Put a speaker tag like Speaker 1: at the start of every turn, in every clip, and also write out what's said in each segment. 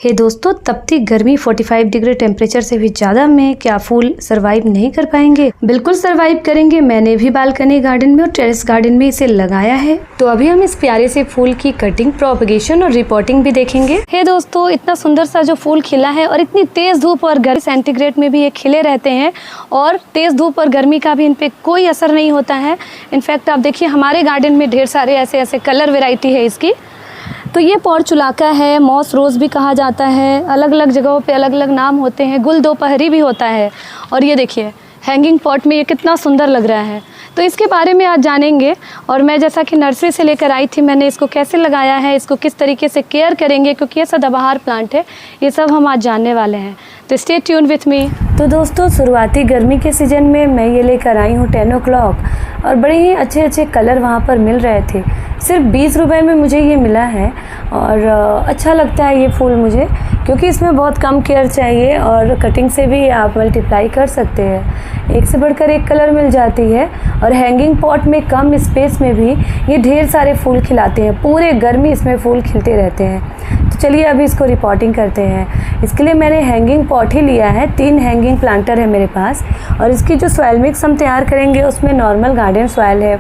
Speaker 1: हे दोस्तों, तपती गर्मी 45 डिग्री टेम्परेचर से भी ज़्यादा में क्या फूल सरवाइव नहीं कर पाएंगे? बिल्कुल सरवाइव करेंगे। मैंने भी बालकनी गार्डन में और टेरेस गार्डन में इसे लगाया है। तो अभी हम इस प्यारे से फूल की कटिंग, प्रोपगेशन और रिपोर्टिंग भी देखेंगे। हे दोस्तों, इतना सुंदर सा जो फूल खिला है और इतनी तेज़ धूप और गर्मी सेंटीग्रेड में भी ये खिले रहते हैं और तेज़ धूप और गर्मी का भी इन पर कोई असर नहीं होता है। इनफैक्ट आप देखिए, हमारे गार्डन में ढेर सारे ऐसे कलर वेराइटी है इसकी। तो ये पोर्चुलाका है, मॉस रोज़ भी कहा जाता है, अलग अलग जगहों पे अलग अलग नाम होते हैं। गुल दोपहरी भी होता है। और ये देखिए हैंगिंग पॉट में ये कितना सुंदर लग रहा है। तो इसके बारे में आज जानेंगे। और मैं जैसा कि नर्सरी से लेकर आई थी, मैंने इसको कैसे लगाया है, इसको किस तरीके से केयर करेंगे, क्योंकि ये सदाबहार प्लांट है, ये सब हम आज जानने वाले हैं। तो स्टे ट्यून विथ मी। तो दोस्तों, शुरुआती गर्मी के सीज़न में मैं ये लेकर आई हूँ 10 o'clock और बड़े ही अच्छे अच्छे कलर वहाँ पर मिल रहे थे। सिर्फ 20 रुपए में मुझे ये मिला है और अच्छा लगता है ये फूल मुझे, क्योंकि इसमें बहुत कम केयर चाहिए और कटिंग से भी आप मल्टीप्लाई कर सकते हैं। एक से बढ़कर एक कलर मिल जाती है और हैंगिंग पॉट में कम स्पेस में भी ये ढेर सारे फूल खिलाते हैं। पूरे गर्मी इसमें फूल खिलते रहते हैं। तो चलिए अभी इसको रिपोर्टिंग करते हैं। इसके लिए मैंने हैंगिंग पॉट ही लिया है। 3 हैंगिंग प्लांटर है मेरे पास और इसकी जो सॉइल मिक्स हम तैयार करेंगे उसमें नॉर्मल गार्डन सॉइल है।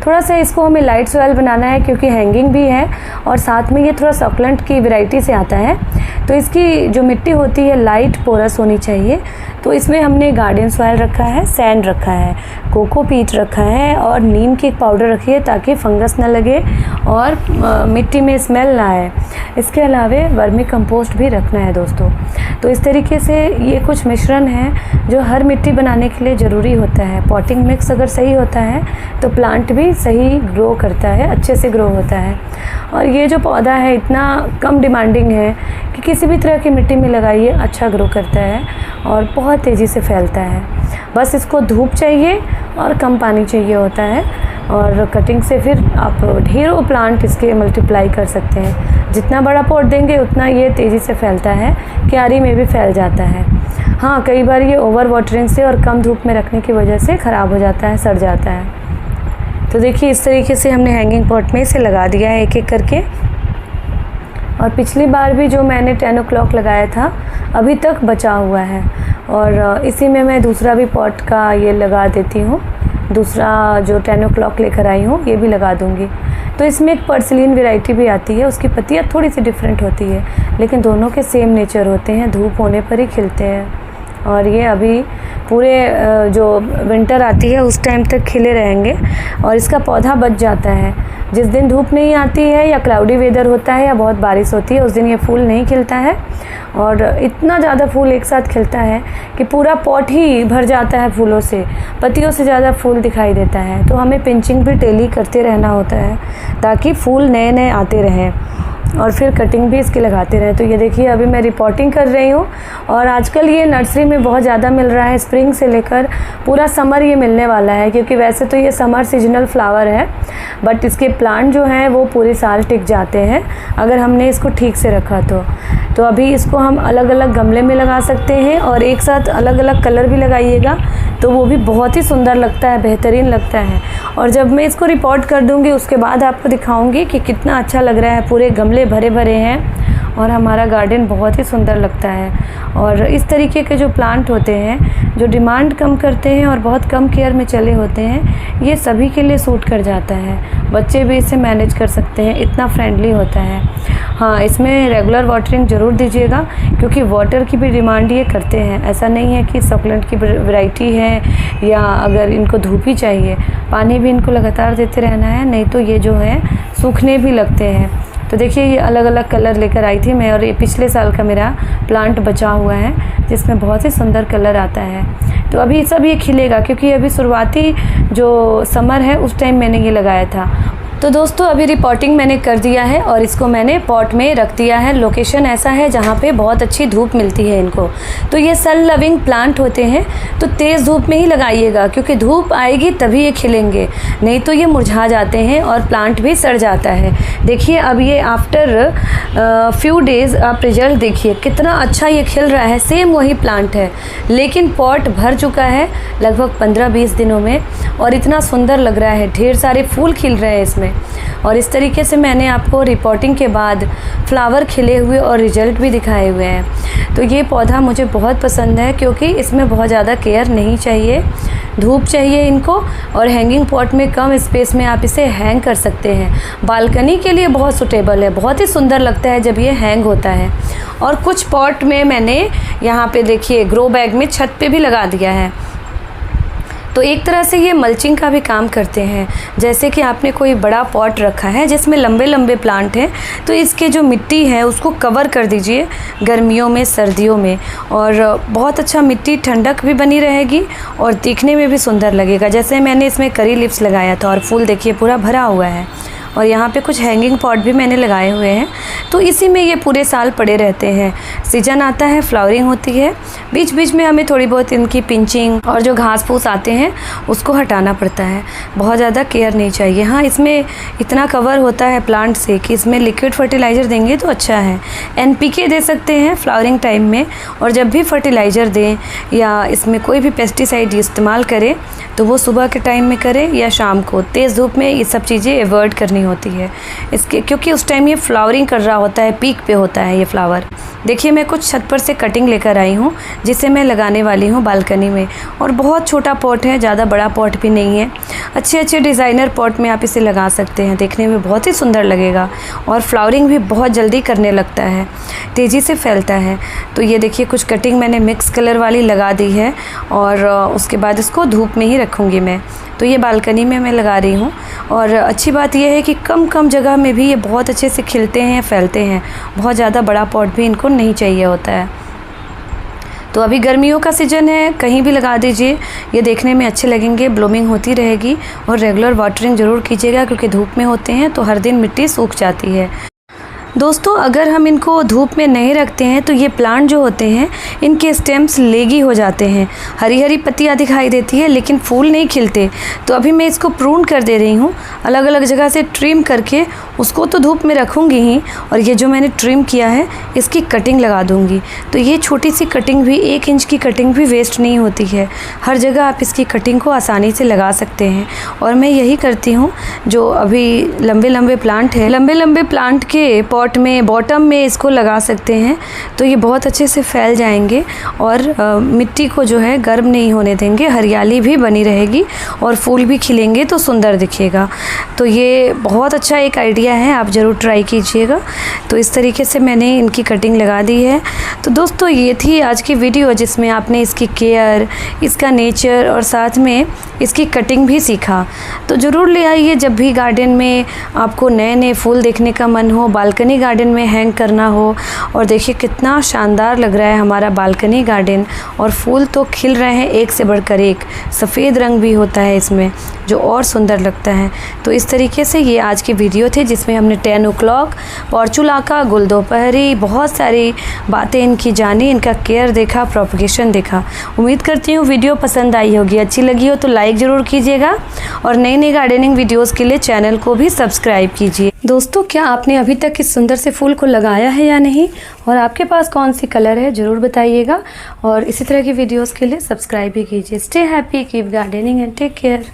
Speaker 1: थोड़ा सा इसको हमें लाइट सॉइल बनाना है, क्योंकि हैंगिंग भी है और साथ में ये थोड़ा सॉकुलेंट की वैरायटी से आता है। तो इसकी जो मिट्टी होती है लाइट पोरस होनी चाहिए। तो इसमें हमने गार्डन सॉइल रखा है, सैंड रखा है, कोकोपीट रखा है और नीम की पाउडर रखी है ताकि फंगस ना लगे और मिट्टी में स्मेल ना आए। इसके अलावा वर्मी कंपोस्ट भी रखना है दोस्तों। तो इस तरीके से ये कुछ मिश्रण है जो हर मिट्टी बनाने के लिए ज़रूरी होता है। पॉटिंग मिक्स अगर सही होता है तो प्लांट भी सही ग्रो करता है, अच्छे से ग्रो होता है। और ये जो पौधा है इतना कम डिमांडिंग है कि किसी भी तरह की मिट्टी में लगाइए, अच्छा ग्रो करता है और बहुत तेज़ी से फैलता है। बस इसको धूप चाहिए और कम पानी चाहिए होता है और कटिंग से फिर आप ढेरों प्लांट इसके मल्टीप्लाई कर सकते हैं। जितना बड़ा पॉट देंगे उतना ये तेज़ी से फैलता है, क्यारी में भी फैल जाता है। हाँ, कई बार ये ओवर वाटरिंग से और कम धूप में रखने की वजह से ख़राब हो जाता है, सड़ जाता है। तो देखिए इस तरीके से हमने हैंगिंग पॉट में इसे लगा दिया है एक एक करके। और पिछली बार भी जो मैंने 10 o'clock लगाया था अभी तक बचा हुआ है और इसी में मैं दूसरा भी पॉट का ये लगा देती हूँ। दूसरा जो 10 o'clock लेकर आई हूँ ये भी लगा दूँगी। तो इसमें एक पर्सिलिन वैरायटी भी आती है, उसकी पत्तियाँ थोड़ी सी डिफरेंट होती है, लेकिन दोनों के सेम नेचर होते हैं, धूप होने पर ही खिलते हैं। और ये अभी पूरे जो विंटर आती है उस टाइम तक खिले रहेंगे और इसका पौधा बच जाता है। जिस दिन धूप नहीं आती है या क्लाउडी वेदर होता है या बहुत बारिश होती है उस दिन ये फूल नहीं खिलता है और इतना ज़्यादा फूल एक साथ खिलता है कि पूरा पॉट ही भर जाता है फूलों से, पत्तियों से ज़्यादा फूल दिखाई देता है। तो हमें पिंचिंग भी डेली करते रहना होता है ताकि फूल नए नए आते रहें और फिर कटिंग भी इसकी लगाते रहें। तो ये देखिए अभी मैं रिपोर्टिंग कर रही हूँ और आजकल ये नर्सरी में बहुत ज़्यादा मिल रहा है। स्प्रिंग से लेकर पूरा समर ये मिलने वाला है, क्योंकि वैसे तो ये समर सीजनल फ्लावर है बट इसके प्लांट जो हैं वो पूरे साल टिक जाते हैं अगर हमने इसको ठीक से रखा तो अभी इसको हम अलग अलग गमले में लगा सकते हैं और एक साथ अलग अलग कलर भी लगाइएगा तो वो भी बहुत ही सुंदर लगता है, बेहतरीन लगता है। और जब मैं इसको रिपोर्ट कर दूँगी उसके बाद आपको दिखाऊँगी कि कितना अच्छा लग रहा है। पूरे गमले भरे भरे हैं और हमारा गार्डन बहुत ही सुंदर लगता है। और इस तरीके के जो प्लांट होते हैं जो डिमांड कम करते हैं और बहुत कम केयर में चले होते हैं, ये सभी के लिए सूट कर जाता है। बच्चे भी इसे मैनेज कर सकते हैं, इतना फ्रेंडली होता है। हाँ, इसमें रेगुलर वाटरिंग ज़रूर दीजिएगा, क्योंकि वाटर की भी डिमांड ये करते हैं। ऐसा नहीं है कि सकुलेंट की वैरायटी है या अगर इनको धूप ही चाहिए, पानी भी इनको लगातार देते रहना है, नहीं तो ये जो है सूखने भी लगते हैं। तो देखिए ये अलग अलग कलर लेकर आई थी मैं और ये पिछले साल का मेरा प्लांट बचा हुआ है जिसमें बहुत ही सुंदर कलर आता है। तो अभी सब ये खिलेगा, क्योंकि अभी शुरुआती जो समर है उस टाइम मैंने ये लगाया था। तो दोस्तों अभी रिपोर्टिंग मैंने कर दिया है और इसको मैंने पॉट में रख दिया है। लोकेशन ऐसा है जहाँ पे बहुत अच्छी धूप मिलती है इनको। तो ये सन लविंग प्लांट होते हैं, तो तेज़ धूप में ही लगाइएगा, क्योंकि धूप आएगी तभी ये खिलेंगे, नहीं तो ये मुरझा जाते हैं और प्लांट भी सड़ जाता है। देखिए अब ये आफ्टर फ्यू डेज़ आप रिजल्ट देखिए कितना अच्छा ये खिल रहा है। सेम वही प्लांट है लेकिन पॉट भर चुका है लगभग 15-20 दिनों में और इतना सुंदर लग रहा है। ढेर सारे फूल खिल रहे हैं इसमें। और इस तरीके से मैंने आपको रिपोर्टिंग के बाद फ्लावर खिले हुए और रिजल्ट भी दिखाए हुए हैं। तो ये पौधा मुझे बहुत पसंद है क्योंकि इसमें बहुत ज़्यादा केयर नहीं चाहिए, धूप चाहिए इनको, और हैंगिंग पॉट में कम स्पेस में आप इसे हैंग कर सकते हैं। बालकनी के लिए बहुत सूटेबल है, बहुत ही सुंदर लगता है जब ये हैंग होता है। और कुछ पॉट में मैंने यहाँ पे देखिए ग्रो बैग में छत पे भी लगा दिया है। तो एक तरह से ये मल्चिंग का भी काम करते हैं। जैसे कि आपने कोई बड़ा पॉट रखा है जिसमें लंबे लंबे प्लांट हैं, तो इसके जो मिट्टी है उसको कवर कर दीजिए गर्मियों में, सर्दियों में, और बहुत अच्छा मिट्टी ठंडक भी बनी रहेगी और दिखने में भी सुंदर लगेगा। जैसे मैंने इसमें करी लिप्स लगाया था और फूल देखिए पूरा भरा हुआ है, और यहाँ पे कुछ हैंगिंग पॉट भी मैंने लगाए हुए हैं। तो इसी में ये पूरे साल पड़े रहते हैं। सीजन आता है, फ्लावरिंग होती है, बीच बीच में हमें थोड़ी बहुत इनकी पिंचिंग और जो घास फूस आते हैं उसको हटाना पड़ता है। बहुत ज़्यादा केयर नहीं चाहिए। हाँ, इसमें इतना कवर होता है प्लांट से कि इसमें लिक्विड फर्टिलाइज़र देंगे तो अच्छा है। NPK दे सकते हैं फ्लावरिंग टाइम में, और जब भी फर्टिलाइज़र दें या इसमें कोई भी पेस्टिसाइड इस्तेमाल करें तो वो सुबह के टाइम में करें या शाम को। तेज़ धूप में ये सब चीज़ें अवॉइड करनी होती है इसके, क्योंकि उस टाइम ये फ्लावरिंग कर रहा होता है, पीक पे होता है ये फ्लावर। देखिए मैं कुछ छत पर से कटिंग लेकर आई हूँ जिसे मैं लगाने वाली हूँ बालकनी में, और बहुत छोटा पॉट है, ज़्यादा बड़ा पॉट भी नहीं है। अच्छे अच्छे डिज़ाइनर पॉट में आप इसे लगा सकते हैं, देखने में बहुत ही सुंदर लगेगा, और फ्लावरिंग भी बहुत जल्दी करने लगता है, तेज़ी से फैलता है। तो ये देखिए कुछ कटिंग मैंने मिक्स कलर वाली लगा दी है, और उसके बाद इसको धूप में ही रखूँगी मैं। तो ये बालकनी में मैं लगा रही हूँ, और अच्छी बात यह है कि कम कम जगह में भी ये बहुत अच्छे से खिलते हैं, फैलते हैं। बहुत ज़्यादा बड़ा पॉट भी इनको नहीं चाहिए होता है। तो अभी गर्मियों का सीज़न है, कहीं भी लगा दीजिए, ये देखने में अच्छे लगेंगे, ब्लूमिंग होती रहेगी। और रेगुलर वाटरिंग ज़रूर कीजिएगा क्योंकि धूप में होते हैं तो हर दिन मिट्टी सूख जाती है। दोस्तों, अगर हम इनको धूप में नहीं रखते हैं तो ये प्लांट जो होते हैं इनके स्टेम्स लेगी हो जाते हैं, हरी हरी पत्तियाँ दिखाई देती है लेकिन फूल नहीं खिलते। तो अभी मैं इसको प्रून कर दे रही हूँ, अलग अलग जगह से ट्रिम करके उसको तो धूप में रखूँगी ही, और ये जो मैंने ट्रिम किया है इसकी कटिंग लगा दूँगी। तो ये छोटी सी कटिंग भी, 1 इंच की कटिंग भी वेस्ट नहीं होती है। हर जगह आप इसकी कटिंग को आसानी से लगा सकते हैं, और मैं यही करती हूँ। जो अभी लंबे लंबे प्लांट है, लंबे लंबे प्लांट के पॉट में बॉटम में इसको लगा सकते हैं, तो ये बहुत अच्छे से फैल जाएंगे और मिट्टी को जो है गर्म नहीं होने देंगे, हरियाली भी बनी रहेगी और फूल भी खिलेंगे तो सुंदर दिखेगा। तो ये बहुत अच्छा एक आइडिया है, आप ज़रूर ट्राई कीजिएगा। तो इस तरीके से मैंने इनकी कटिंग लगा दी है। तो दोस्तों, ये थी आज की वीडियो जिसमें आपने इसकी केयर, इसका नेचर और साथ में इसकी कटिंग भी सीखा। तो ज़रूर ले आइए जब भी गार्डन में आपको नए नए फूल देखने का मन हो, बालकनी गार्डन में हैंग करना हो। और देखिए कितना शानदार लग रहा है हमारा बालकनी गार्डन, और फूल तो खिल रहे हैं एक से बढ़कर एक। सफ़ेद रंग भी होता है इसमें जो और सुंदर लगता है। तो इस तरीके से ये आज की वीडियो थी जिसमें हमने 10 o'clock, पोर्चुलाका, गुल दोपहरी, बहुत सारी बातें इनकी जानी, इनका केयर देखा, प्रोपगेशन देखा। उम्मीद करती हूँ वीडियो पसंद आई होगी। अच्छी लगी हो तो लाइक ज़रूर कीजिएगा, और नई नई गार्डनिंग वीडियोस के लिए चैनल को भी सब्सक्राइब कीजिए। दोस्तों, क्या आपने अभी तक इस सुंदर से फूल को लगाया है या नहीं, और आपके पास कौन सी कलर है ज़रूर बताइएगा, और इसी तरह की वीडियोस के लिए सब्सक्राइब भी कीजिए। Stay happy, keep gardening and take care.